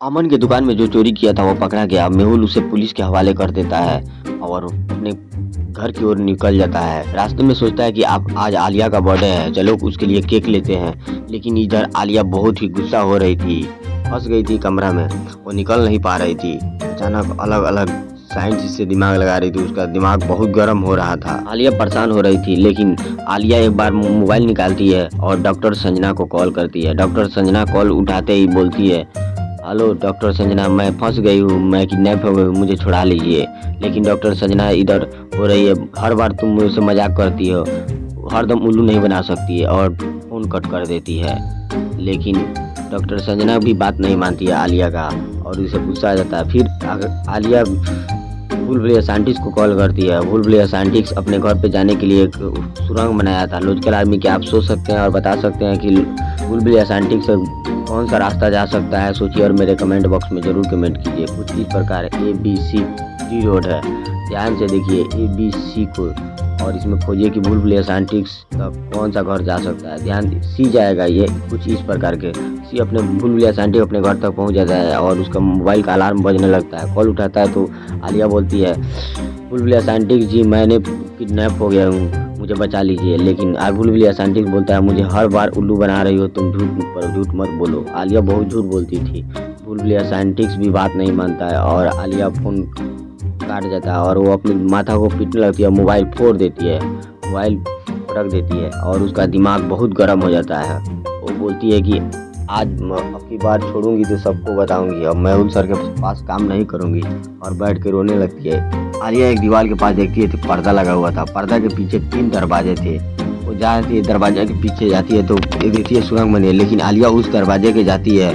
अमन की दुकान में जो चोरी किया था वो पकड़ा गया। मेहुल उसे पुलिस के हवाले कर देता है और अपने घर की ओर निकल जाता है। रास्ते में सोचता है कि आप आज आलिया का बर्थडे है, चलो उसके लिए केक लेते हैं। लेकिन इधर आलिया बहुत ही गुस्सा हो रही थी, फंस गई थी कमरा में, वो निकल नहीं पा रही थी। अचानक अलग अलग साइंस से दिमाग लगा रही थी, उसका दिमाग बहुत गर्म हो रहा था। आलिया परेशान हो रही थी, लेकिन आलिया एक बार मोबाइल निकालती है और डॉक्टर संजना को कॉल करती है। डॉक्टर संजना कॉल उठाते ही बोलती है, हेलो डॉक्टर संजना, मैं फंस गई हूँ, मैं किडनैप हो गई हूँ, मुझे छुड़ा लीजिए। लेकिन डॉक्टर संजना इधर हो रही है, हर बार तुम मुझसे मजाक करती हो, हरदम उल्लू नहीं बना सकती है, और फ़ोन कट कर देती है। लेकिन डॉक्टर संजना भी बात नहीं मानती है आलिया का और उसे गुस्सा आ जाता है। फिर आलिया बुलबुलिया साइंटिस्ट को कॉल करती है। बुलबुलिया साइंटिस्ट अपने घर पे जाने के लिए एक सुरंग बनाया था। लॉजिकल आर्मी के आप सोच सकते हैं और बता सकते हैं कि बुलबुलिया साइंटिस्ट से कौन सा रास्ता जा सकता है, सोचिए और मेरे कमेंट बॉक्स में ज़रूर कमेंट कीजिए। कुछ इस प्रकार ABC रोड है, ध्यान से देखिए ABC को, और इसमें खोजिए कि बुलबुलिया साइंटिस्ट का कौन सा घर जा सकता है। ध्यान सी जाएगा, ये कुछ इस प्रकार के सी अपने बुलबुलिया साइंटिस्ट अपने घर तक पहुंच जाता है और उसका मोबाइल का अलार्म बजने लगता है। कॉल उठाता है तो आलिया बोलती है, बुलबुलिया साइंटिस्ट जी, मैंने किडनैप हो गया हूँ, मुझे बचा लीजिए। लेकिन बुलबुलिया साइंटिस्ट बोलता है, मुझे हर बार उल्लू बना रही हो तुम, झूठ मत बोलो। आलिया बहुत झूठ बोलती थी। बुलबुलिया साइंटिस्ट भी बात नहीं मानता है और आलिया फ़ोन काट जाता है और वो अपनी माथा को पीटने लगती है, मोबाइल फोड़ देती है, मोबाइल रख देती है और उसका दिमाग बहुत गर्म हो जाता है। वो बोलती है कि आज अब की बार छोड़ूंगी तो सबको बताऊंगी, अब मेहुल सर के पास काम नहीं करूंगी, और बैठ के रोने लगती है। आलिया एक दीवार के पास देखती है तो पर्दा लगा हुआ था, पर्दा के पीछे 3 दरवाजे थे। वो जाती है दरवाजे के पीछे जाती है तो देखती है सुरंग बनी है, लेकिन आलिया उस दरवाजे के जाती है,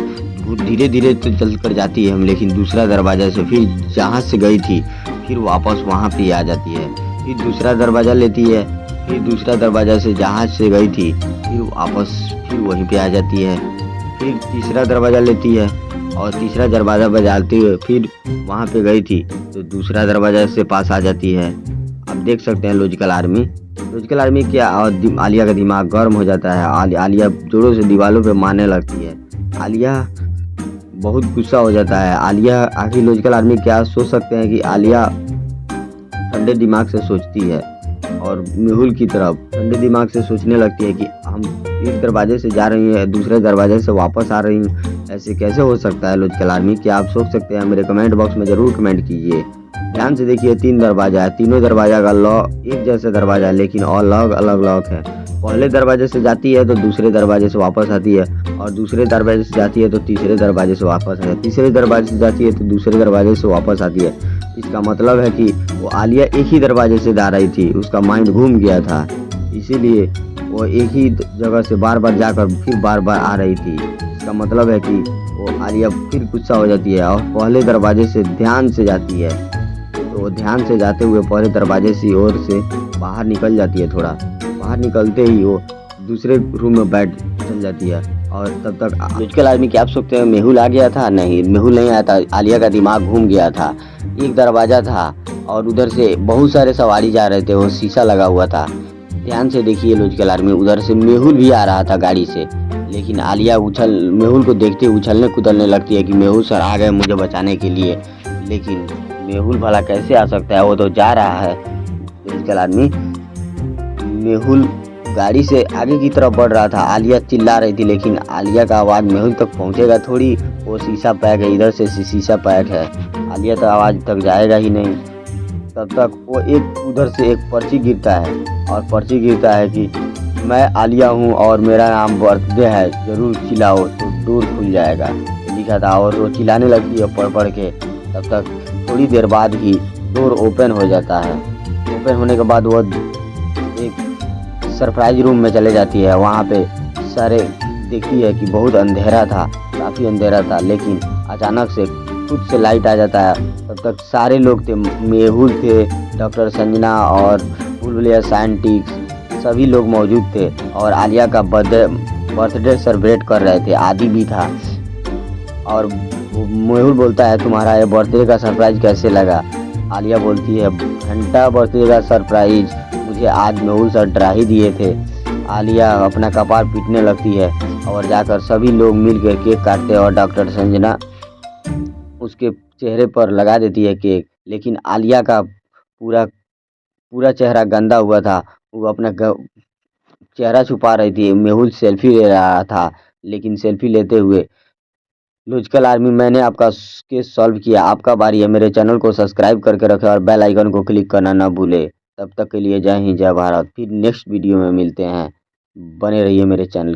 धीरे धीरे तो चल कर जाती है, लेकिन दूसरा दरवाजा से फिर जहाँ से गई थी फिर वापस वहाँ पे आ जाती है। फिर दूसरा दरवाज़ा लेती है, फिर दूसरा दरवाज़ा से जहाँ से गई थी फिर वापस फिर वहीं पे आ जाती है। फिर तीसरा दरवाज़ा लेती है और तीसरा दरवाज़ा बजाती है, फिर वहाँ पे गई थी तो दूसरा दरवाज़ा से पास आ जाती है। आप देख सकते हैं लॉजिकल आर्मी क्या, आलिया का दिमाग गर्म हो जाता है। आलिया जोरों से दीवारों पे मारने लगती है। आलिया बहुत गुस्सा हो जाता है। आलिया आखिर लॉजिकल आर्मी क्या सोच सकते हैं कि आलिया ठंडे दिमाग से सोचती है और मेहुल की तरफ ठंडे दिमाग से सोचने लगती है कि हम एक दरवाजे से जा रही हैं, दूसरे दरवाजे से वापस आ रही हूँ, ऐसे कैसे हो सकता है लॉजिकल आर्मी, क्या आप सोच सकते हैं? मेरे कमेंट बॉक्स में ज़रूर कमेंट कीजिए। ध्यान से देखिए 3 दरवाजा है, तीनों दरवाजा का लॉक एक जैसा दरवाजा है, लेकिन और अलग अलग लॉक है। पहले दरवाजे से जाती है तो दूसरे दरवाजे से वापस आती है, और दूसरे दरवाजे से जाती है तो तीसरे दरवाजे से वापस आती है, तीसरे दरवाजे से जाती है तो दूसरे दरवाजे से वापस आती है। इसका मतलब है कि वो आलिया एक ही दरवाजे से जा रही थी, उसका माइंड घूम गया था, इसीलिए वो एक ही जगह से बार बार जाकर फिर बार बार आ रही थी। इसका मतलब है कि वो आलिया फिर गुस्सा हो जाती है और पहले दरवाजे से ध्यान से जाती है, तो वो ध्यान से जाते हुए पहले दरवाजे की ओर से बाहर निकल जाती है। थोड़ा बाहर निकलते ही वो दूसरे रूम में बैठ चल जाती है, और तब तक लॉजिकल आर्मी क्या आप सोचते हैं मेहुल आ गया था? नहीं, मेहुल नहीं आया था, आलिया का दिमाग घूम गया था। एक दरवाज़ा था और उधर से बहुत सारे सवारी जा रहे थे, वो शीशा लगा हुआ था। ध्यान से देखिए लॉजिकल आर्मी, उधर से मेहुल भी आ रहा था गाड़ी से, लेकिन आलिया मेहुल को देखते उछलने कूदने लगती है कि मेहुल सर आ गए मुझे बचाने के लिए। लेकिन मेहुल भला कैसे आ सकता है, वो तो जा रहा है। लॉजिकल आर्मी, मेहुल गाड़ी से आगे की तरफ बढ़ रहा था। आलिया चिल्ला रही थी, लेकिन आलिया का आवाज़ मेहुल तक पहुंचेगा थोड़ी, वो शीशा पैक है, इधर से शीशा पैक है, आलिया तक आवाज़ तक जाएगा ही नहीं। तब तक वो एक उधर से एक पर्ची गिरता है, और पर्ची गिरता है कि मैं आलिया हूँ और मेरा नाम बर्थडे है, ज़रूर चिल्लाओ तो डोर खुल जाएगा, लिखा था। और वो चिल्लाने लगती है पढ़ पढ़ के। तब तक थोड़ी देर बाद ही डोर ओपन हो जाता है। ओपन होने के बाद वो एक सरप्राइज रूम में चले जाती है। वहाँ पे सारे देखती है कि बहुत अंधेरा था, काफ़ी अंधेरा था, लेकिन अचानक से खुद से लाइट आ जाता है। तब तक सारे लोग थे, मेहुल थे, डॉक्टर संजना और बुलबुलिया साइंटिस्ट, सभी लोग मौजूद थे और आलिया का बर्थडे सेलिब्रेट कर रहे थे। आदि भी था और मेहुल बोलता है, तुम्हारा ये बर्थडे का सरप्राइज कैसे लगा? आलिया बोलती है, घंटा बर्थडे का सरप्राइज, मुझे आज मेहुल सर डरा ही दिए थे। आलिया अपना कपार पीटने लगती है और जाकर सभी लोग मिलकर केक काटते हैं और डॉक्टर संजना उसके चेहरे पर लगा देती है केक। लेकिन आलिया का पूरा पूरा चेहरा गंदा हुआ था। वो अपना चेहरा छुपा रही थी। मेहुल सेल्फी ले रहा था, लेकिन सेल्फी लेते हुए लॉजिकल आर्मी मैंने आपका केस सॉल्व किया। आपका बारी है। मेरे चैनल को सब्सक्राइब करके रखें और बेल आइकन को क्लिक करना ना भूले। तब तक के लिए जय हिंद जय भारत। फिर नेक्स्ट वीडियो में मिलते हैं। बने रहिए मेरे चैनल।